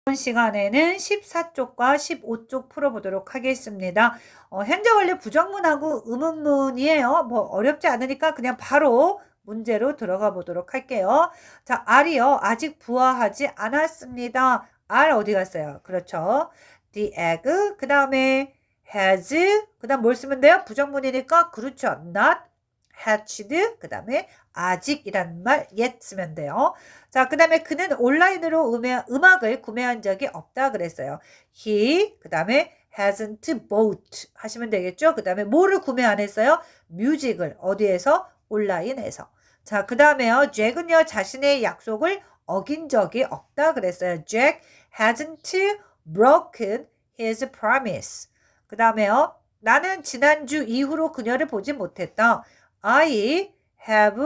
이번 시간에는 14쪽과 15쪽 풀어보도록 하겠습니다. 현재 원래 부정문하고 의문문이에요. 뭐 어렵지 않으니까 그냥 바로 문제로 들어가 보도록 할게요. 자, R이요. 아직 부화하지 않았습니다. R 어디 갔어요? 그렇죠. The egg. 그 다음에 has. 그 다음 뭘 쓰면 돼요? 부정문이니까 그렇죠. Not hatched. 그 다음에 아직이란 말 yet 쓰면 돼요. 자, 그 다음에 그는 온라인으로 음악을 구매한 적이 없다 그랬어요. He, 그 다음에 hasn't bought 하시면 되겠죠. 그 다음에 뭐를 구매 안 했어요? 뮤직을 어디에서? 온라인에서. 자, 그 다음에요. 잭은요 자신의 약속을 어긴 적이 없다 그랬어요. Jack hasn't broken his promise. 그 다음에요. 나는 지난주 이후로 그녀를 보지 못했다. I have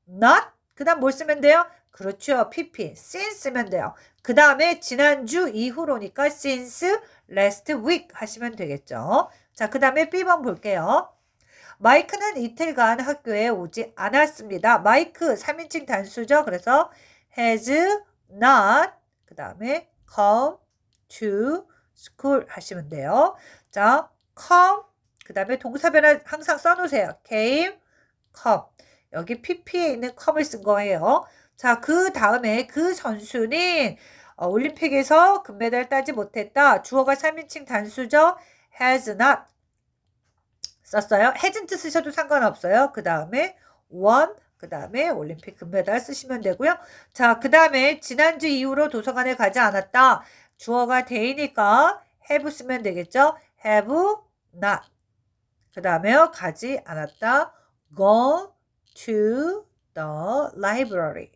not. 그 다음 뭘 쓰면 돼요? 그렇죠. pp. since 쓰면 돼요. 그 다음에 지난주 이후로니까 since last week 하시면 되겠죠. 자, 그 다음에 B번 볼게요. 마이크는 이틀간 학교에 오지 않았습니다. 마이크 3인칭 단수죠. 그래서 has not 그 다음에 come to school 하시면 돼요. 자, come 그 다음에 동사 변화 항상 써놓으세요. came, come. 여기 pp에 있는 come을 쓴 거예요. 자, 그 다음에 그 선수는 올림픽에서 금메달 따지 못했다. 주어가 3인칭 단수죠. has not 썼어요. hasn't 쓰셔도 상관없어요. 그 다음에 won, 그 다음에 올림픽 금메달 쓰시면 되고요. 자, 그 다음에 지난주 이후로 도서관에 가지 않았다. 주어가 돼이니까 have 쓰면 되겠죠. have not. 그 다음에 가지 않았다. go to the library.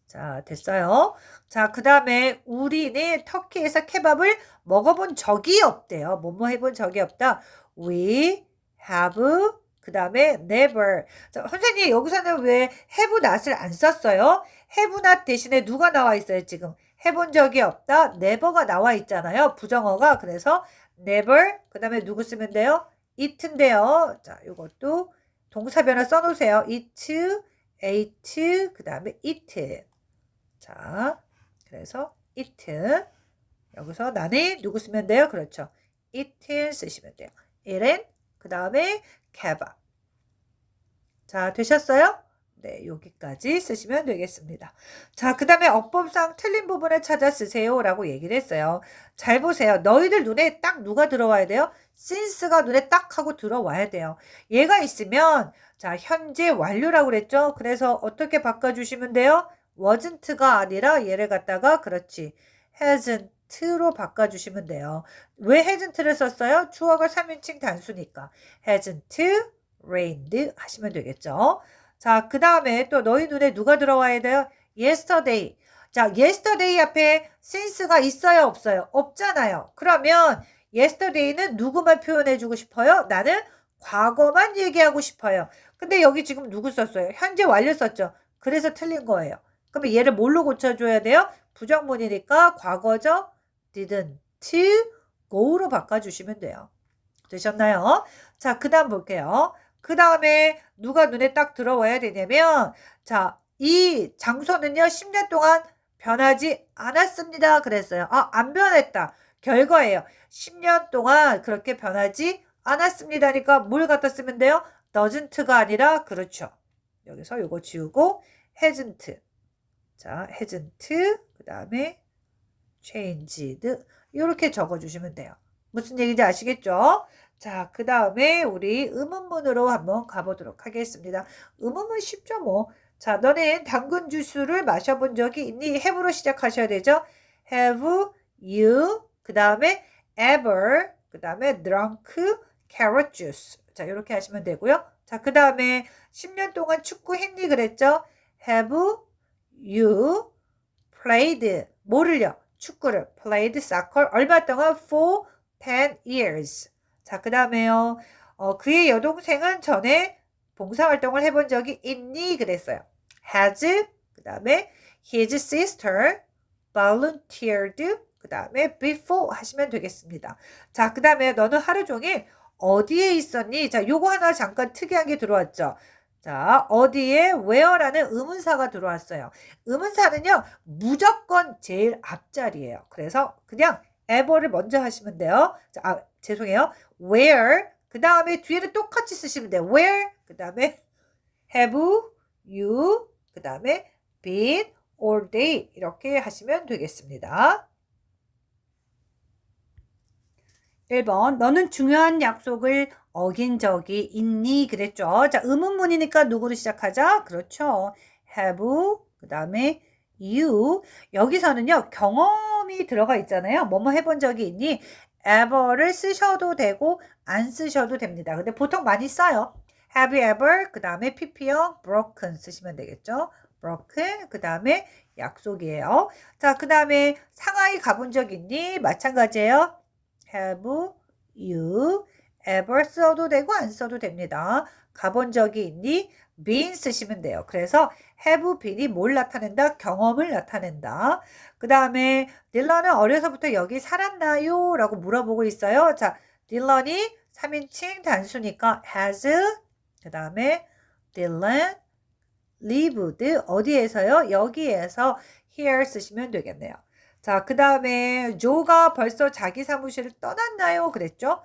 자, 됐어요. 자, 그 다음에 우리는 터키에서 케밥을 먹어본 적이 없대요. 뭐뭐 해본 적이 없다. We have 그 다음에 never. 자, 선생님 여기서는 왜 have not을 안 썼어요? have not 대신에 누가 나와 있어요 지금? 해본 적이 없다. never가 나와 있잖아요. 부정어가. 그래서 never 그 다음에 누구 쓰면 돼요? it인데요. 자, 이것도 동사 변화 써놓으세요. it, ate 그 다음에 it. 자, 그래서 it. 여기서 나는 누구 쓰면 돼요? 그렇죠. it 쓰시면 돼요. it은 그 다음에 케밥. 자, 되셨어요? 네, 여기까지 쓰시면 되겠습니다. 자, 그 다음에 어법상 틀린 부분을 찾아 쓰세요 라고 얘기를 했어요. 잘 보세요. 너희들 눈에 딱 누가 들어와야 돼요? since가 눈에 딱 하고 들어와야 돼요. 얘가 있으면 자, 현재 완료라고 그랬죠? 그래서 어떻게 바꿔주시면 돼요? wasn't가 아니라 얘를 갖다가 그렇지. hasn't로 바꿔주시면 돼요. 왜 hasn't를 썼어요? 주어가 3인칭 단수니까. hasn't rained 하시면 되겠죠. 자, 그 다음에 또 너희 눈에 누가 들어와야 돼요? yesterday. 자, yesterday 앞에 since가 있어요? 없어요? 없잖아요. 그러면 yesterday는 누구만 표현해주고 싶어요? 나는 과거만 얘기하고 싶어요. 근데 여기 지금 누구 썼어요? 현재 완료 썼죠? 그래서 틀린 거예요. 그러면 얘를 뭘로 고쳐줘야 돼요? 부정문이니까 과거죠? didn't go로 바꿔주시면 돼요. 되셨나요? 자, 그 다음 볼게요. 그 다음에 누가 눈에 딱 들어와야 되냐면 자, 이 장소는요 10년 동안 변하지 않았습니다 그랬어요. 안 변했다. 결과예요. 10년 동안 그렇게 변하지 않았습니다니까 뭘 갖다 쓰면 돼요? doesn't가 아니라 그렇죠. 여기서 요거 지우고 hasn't. 자, hasn't 그 다음에 changed 이렇게 적어주시면 돼요. 무슨 얘기인지 아시겠죠? 자, 그 다음에 우리 의문문으로 한번 가보도록 하겠습니다. 의문문 쉽죠 뭐. 자, 너는 당근 주스를 마셔본 적이 있니? have로 시작하셔야 되죠. have you 그 다음에 ever 그 다음에 drunk carrot juice. 자, 이렇게 하시면 되고요. 자, 그 다음에 10년 동안 축구했니? 그랬죠. have you played 뭐를요? 축구를 played soccer 얼마 동안 for 10 years. 자, 그 다음에요. 그의 여동생은 전에 봉사활동을 해본 적이 있니? 그랬어요. has 그 다음에 his sister volunteered 그 다음에 before 하시면 되겠습니다. 자, 그 다음에 너는 하루 종일 어디에 있었니? 자, 요거 하나 잠깐 특이한 게 들어왔죠. 자, 어디에 where라는 의문사가 들어왔어요. 의문사는요, 무조건 제일 앞자리예요. 그래서 그냥 ever를 먼저 하시면 돼요. 자, 죄송해요. where, 그 다음에 뒤에는 똑같이 쓰시면 돼요. where, 그 다음에 have you, 그 다음에 been all day 이렇게 하시면 되겠습니다. 1번 너는 중요한 약속을 어긴 적이 있니? 그랬죠. 자, 의문문이니까 누구로 시작하자? 그렇죠. have, 그 다음에 you. 여기서는요, 경험이 들어가 있잖아요. 뭐뭐 해본 적이 있니? ever를 쓰셔도 되고 안 쓰셔도 됩니다. 근데 보통 많이 써요. have you ever, 그 다음에 pp형 broken 쓰시면 되겠죠. broken, 그 다음에 약속이에요. 자, 그 다음에 상하이 가본 적 있니? 마찬가지예요. have you ever 써도 되고 안 써도 됩니다. 가본 적이 있니? been 쓰시면 돼요. 그래서 have been이 뭘 나타낸다? 경험을 나타낸다. 그 다음에 딜런은 어려서부터 여기 살았나요? 라고 물어보고 있어요. 자, 딜런이 3인칭 단수니까 has, 그 다음에 딜런 lived 어디에서요? 여기에서 here 쓰시면 되겠네요. 자, 그 다음에 조가 벌써 자기 사무실을 떠났나요? 그랬죠?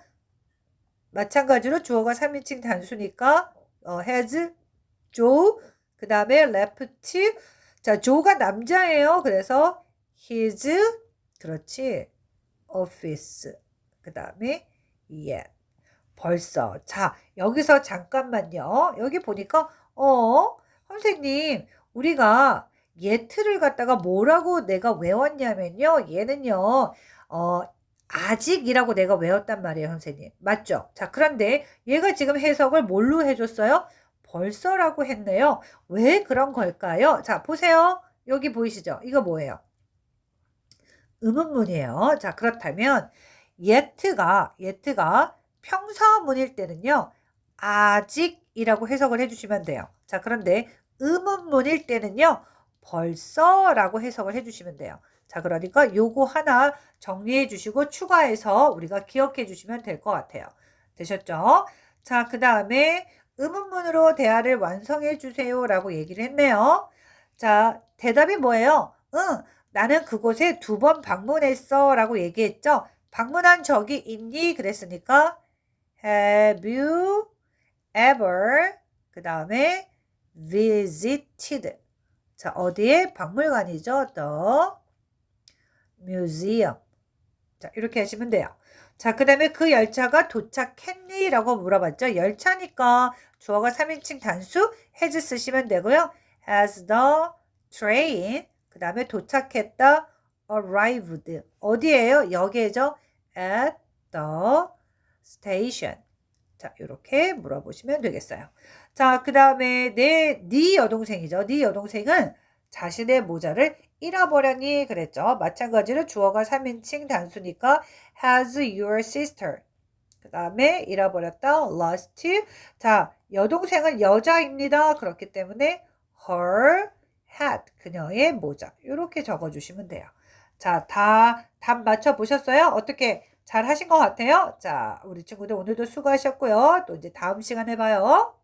마찬가지로 주어가 3인칭 단수니까 has, Joe, 그 다음에 left. 자, 조가 남자예요. 그래서 his, 그렇지, office, 그 다음에 yet, 벌써. 자, 여기서 잠깐만요. 여기 보니까 선생님, 우리가 yet를 갖다가 뭐라고 내가 외웠냐면요. 얘는요. 아직이라고 내가 외웠단 말이에요, 선생님. 맞죠? 자, 그런데 얘가 지금 해석을 뭘로 해줬어요? 벌써라고 했네요. 왜 그런 걸까요? 자, 보세요. 여기 보이시죠? 이거 뭐예요? 의문문이에요. 자, 그렇다면 yet가 평서문일 때는요. 아직이라고 해석을 해주시면 돼요. 자, 그런데 의문문일 때는요. 벌써라고 해석을 해주시면 돼요. 자, 그러니까 요거 하나 정리해 주시고 추가해서 우리가 기억해 주시면 될 것 같아요. 되셨죠? 자, 그 다음에 의문문으로 대화를 완성해 주세요 라고 얘기를 했네요. 자, 대답이 뭐예요? 응, 나는 그곳에 2번 방문했어 라고 얘기했죠. 방문한 적이 있니? 그랬으니까 have you ever, 그 다음에 visited. 자, 어디에? 박물관이죠. The museum. 자, 이렇게 하시면 돼요. 자, 그 다음에 그 열차가 도착했니? 라고 물어봤죠. 열차니까 주어가 3인칭 단수 has 쓰시면 되고요. Has the train, 그 다음에 도착했다, arrived. 어디에요? 여기에죠. At the station. 자, 이렇게 물어보시면 되겠어요. 자, 그 다음에 네 여동생이죠. 네 여동생은 자신의 모자를 잃어버렸니? 그랬죠. 마찬가지로 주어가 3인칭 단수니까 has your sister. 그 다음에 잃어버렸다, lost. 자, 여동생은 여자입니다. 그렇기 때문에 her hat, 그녀의 모자. 이렇게 적어주시면 돼요. 자, 다 답 맞춰보셨어요? 어떻게 잘 하신 것 같아요? 자, 우리 친구들 오늘도 수고하셨고요. 또 이제 다음 시간에 봐요.